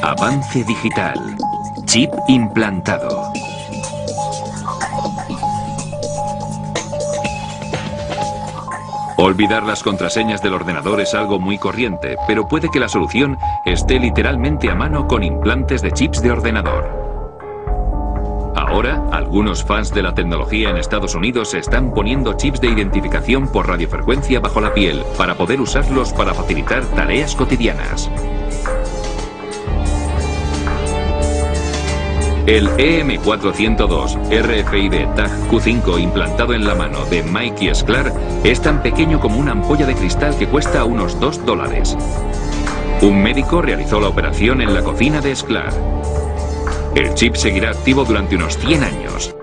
Avance digital. Chip implantado. Olvidar las contraseñas del ordenador es algo muy corriente, pero puede que la solución esté literalmente a mano con implantes de chips de ordenador. Ahora, algunos fans de la tecnología en Estados Unidos están poniendo chips de identificación por radiofrecuencia bajo la piel para poder usarlos para facilitar tareas cotidianas. El EM402 RFID Tag Q5 implantado en la mano de Mikey Sklar es tan pequeño como una ampolla de cristal que cuesta unos $2. Un médico realizó la operación en la cocina de Sklar. El chip seguirá activo durante unos 100 años.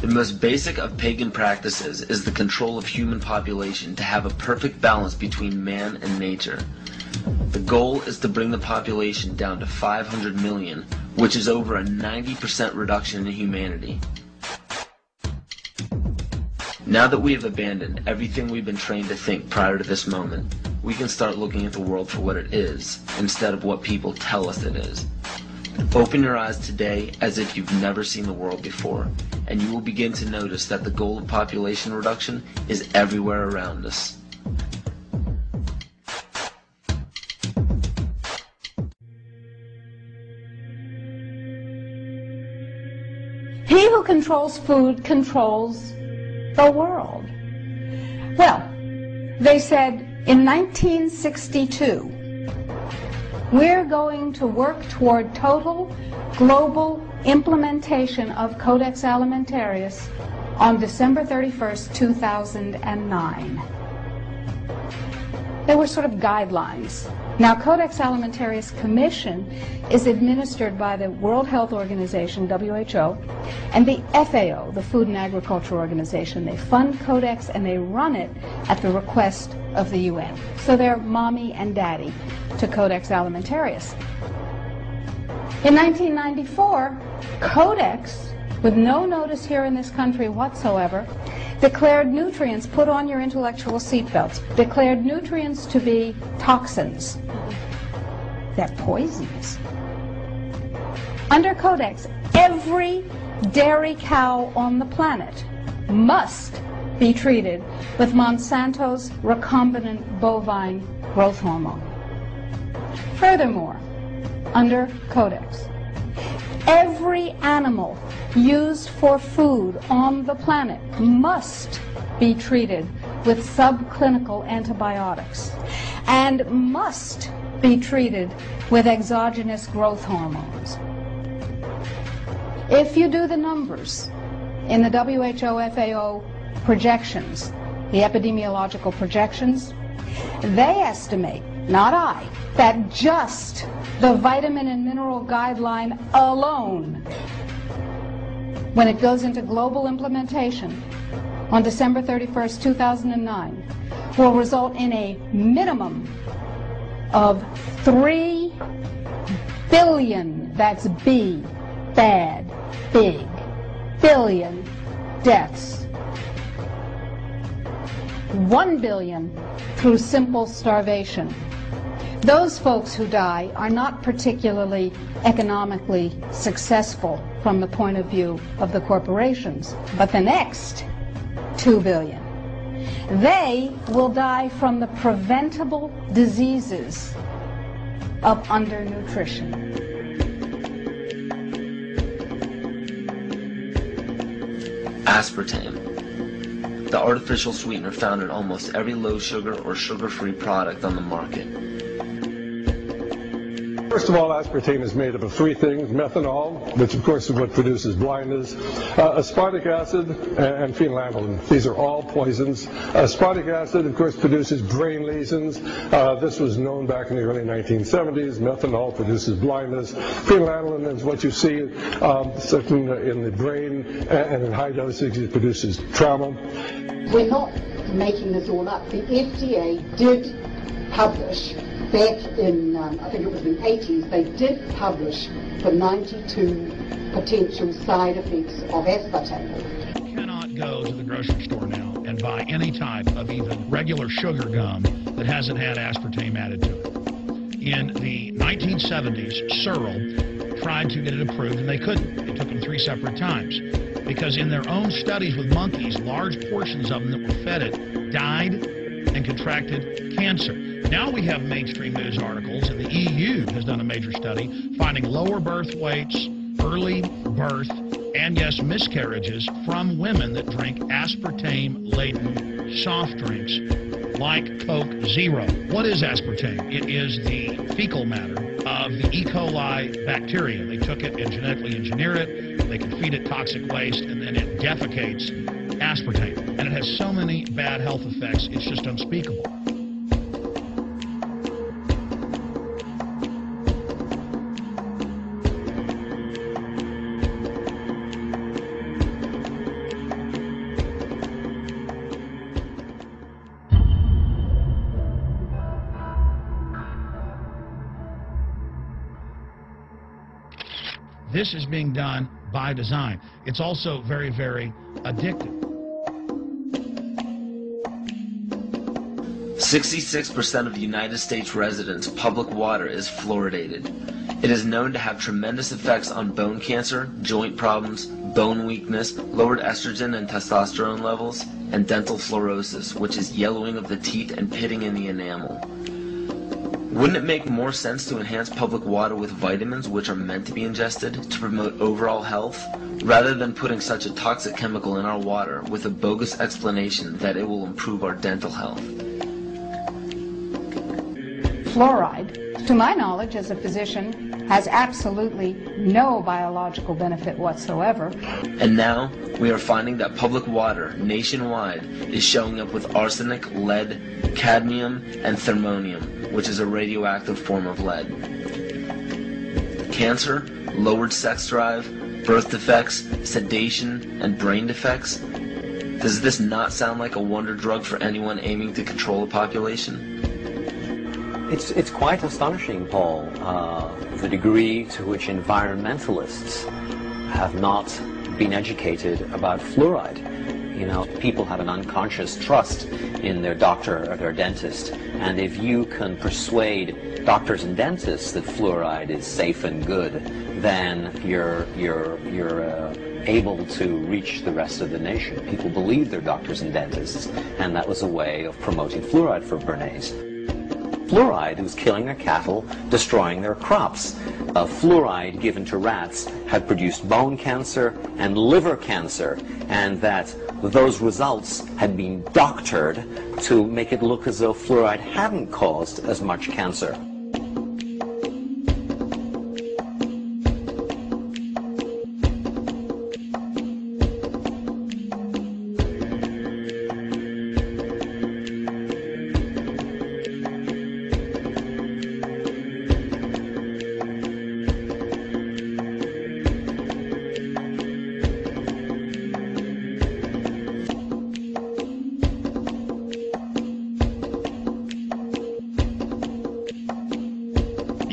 The most basic of pagan practices is the control of human population to have a perfect balance between man and nature. The goal is to bring the population down to 500 million, which is over a 90% reduction in humanity. Now that we have abandoned everything we've been trained to think prior to this moment, we can start looking at the world for what it is, instead of what people tell us it is. Open your eyes today as if you've never seen the world before, and you will begin to notice that the goal of population reduction is everywhere around us. He who controls food controls the world. Well, they said in 1962, we're going to work toward total global implementation of Codex Alimentarius on December 31st, 2009. They were sort of guidelines. Now, Codex Alimentarius Commission is administered by the World Health Organization, WHO, and the FAO, the Food and Agriculture Organization. They fund Codex and they run it at the request of the UN. So they're mommy and daddy to Codex Alimentarius. In 1994, Codex, with no notice here in this country whatsoever, declared nutrients, put on your intellectual seatbelts, declared nutrients to be toxins. They're poisonous. Under Codex, every dairy cow on the planet must be treated with Monsanto's recombinant bovine growth hormone. Furthermore, under Codex, every animal used for food on the planet must be treated with subclinical antibiotics and must be treated with exogenous growth hormones. If you do the numbers in the WHO FAO projections, the epidemiological projections, they estimate, not I, that just the vitamin and mineral guideline alone, when it goes into global implementation on December 31st, 2009, will result in a minimum of 3 billion, that's B, bad, big, billion deaths. 1 billion through simple starvation. Those folks who die are not particularly economically successful from the point of view of the corporations, but the next 2 billion, they will die from the preventable diseases of undernutrition. Aspartame, the artificial sweetener found in almost every low-sugar or sugar-free product on the market. First of all, aspartame is made up of 3 things: methanol, which of course is what produces blindness, aspartic acid, and phenylalanine. These are all poisons. Aspartic acid, of course, produces brain lesions. This was known back in the early 1970s. Methanol produces blindness. Phenylalanine is what you see in the brain, and in high dosage it produces trauma. We're not making this all up. The FDA did publish back in, I think it was the 80s, they did publish the 92 potential side effects of aspartame. You cannot go to the grocery store now and buy any type of even regular sugar gum that hasn't had aspartame added to it. In the 1970s, Searle tried to get it approved, and they couldn't. It took them 3 separate times, because in their own studies with monkeys, large portions of them that were fed it died and contracted cancer. Now we have mainstream news articles, and the EU has done a major study finding lower birth weights, early birth, and yes, miscarriages from women that drink aspartame-laden soft drinks like Coke Zero. What is aspartame? It is the fecal matter of the E. coli bacteria. They took it and genetically engineered it. They can feed it toxic waste, and then it defecates aspartame. And it has so many bad health effects, it's just unspeakable. This is being done by design. It's also very, very addictive. 66% of the United States residents' public water is fluoridated. It is known to have tremendous effects on bone cancer, joint problems, bone weakness, lowered estrogen and testosterone levels, and dental fluorosis, which is yellowing of the teeth and pitting in the enamel. Wouldn't it make more sense to enhance public water with vitamins which are meant to be ingested to promote overall health, rather than putting such a toxic chemical in our water with a bogus explanation that it will improve our dental health? Fluoride, to my knowledge as a physician, has absolutely no biological benefit whatsoever. And now, we are finding that public water nationwide is showing up with arsenic, lead, cadmium, and thermonium, which is a radioactive form of lead. Cancer, lowered sex drive, birth defects, sedation, and brain defects. Does this not sound like a wonder drug for anyone aiming to control a population? It's quite astonishing, Paul, the degree to which environmentalists have not been educated about fluoride. You know, people have an unconscious trust in their doctor or their dentist, and if you can persuade doctors and dentists that fluoride is safe and good, then you're able to reach the rest of the nation. People believe their doctors and dentists, and that was a way of promoting fluoride for Bernays. Fluoride was killing their cattle, destroying their crops. Fluoride given to rats had produced bone cancer and liver cancer, and that those results had been doctored to make it look as though fluoride hadn't caused as much cancer.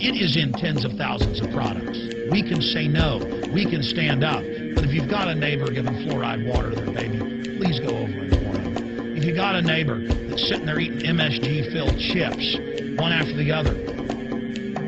It is in tens of thousands of products. We can say no. We can stand up. But if you've got a neighbor giving fluoride water to their baby, please go over and warn them. If you've got a neighbor that's sitting there eating MSG-filled chips, one after the other,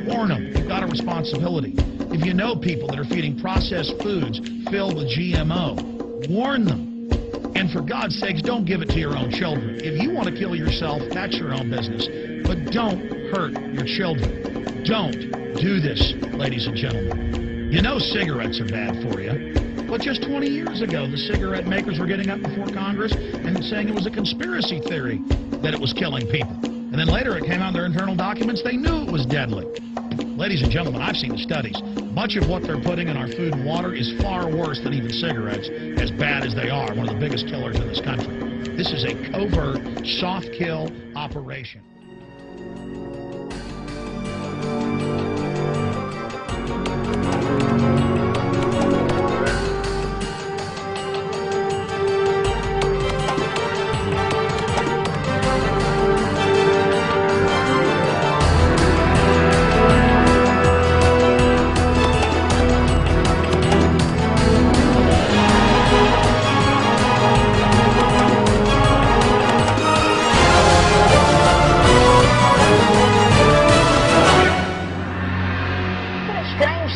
warn them. You've got a responsibility. If you know people that are feeding processed foods filled with GMO, warn them. And for God's sakes, don't give it to your own children. If you want to kill yourself, that's your own business. But don't hurt your children. Don't do this, ladies and gentlemen. You know cigarettes are bad for you. But just 20 years ago, the cigarette makers were getting up before Congress and saying it was a conspiracy theory that it was killing people. And then later it came out in their internal documents, they knew it was deadly. Ladies and gentlemen, I've seen the studies. Much of what they're putting in our food and water is far worse than even cigarettes, as bad as they are, one of the biggest killers in this country. This is a covert, soft kill operation.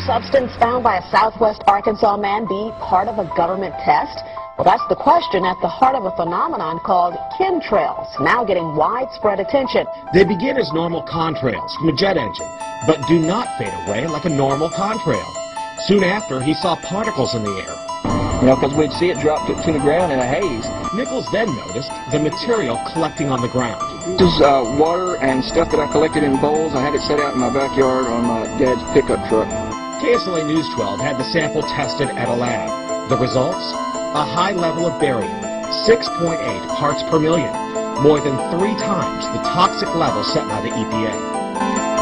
Substance found by a southwest Arkansas man be part of a government test? Well, that's the question at the heart of a phenomenon called chemtrails, now getting widespread attention. They begin as normal contrails from a jet engine, but do not fade away like a normal contrail. Soon after, he saw particles in the air. You know, because we'd see it drop to the ground in a haze. Nichols then noticed the material collecting on the ground. This is water and stuff that I collected in bowls. I had it set out in my backyard on my dad's pickup truck. KSLA News 12 had the sample tested at a lab. The results? A high level of barium, 6.8 parts per million, more than 3 times the toxic level set by the EPA.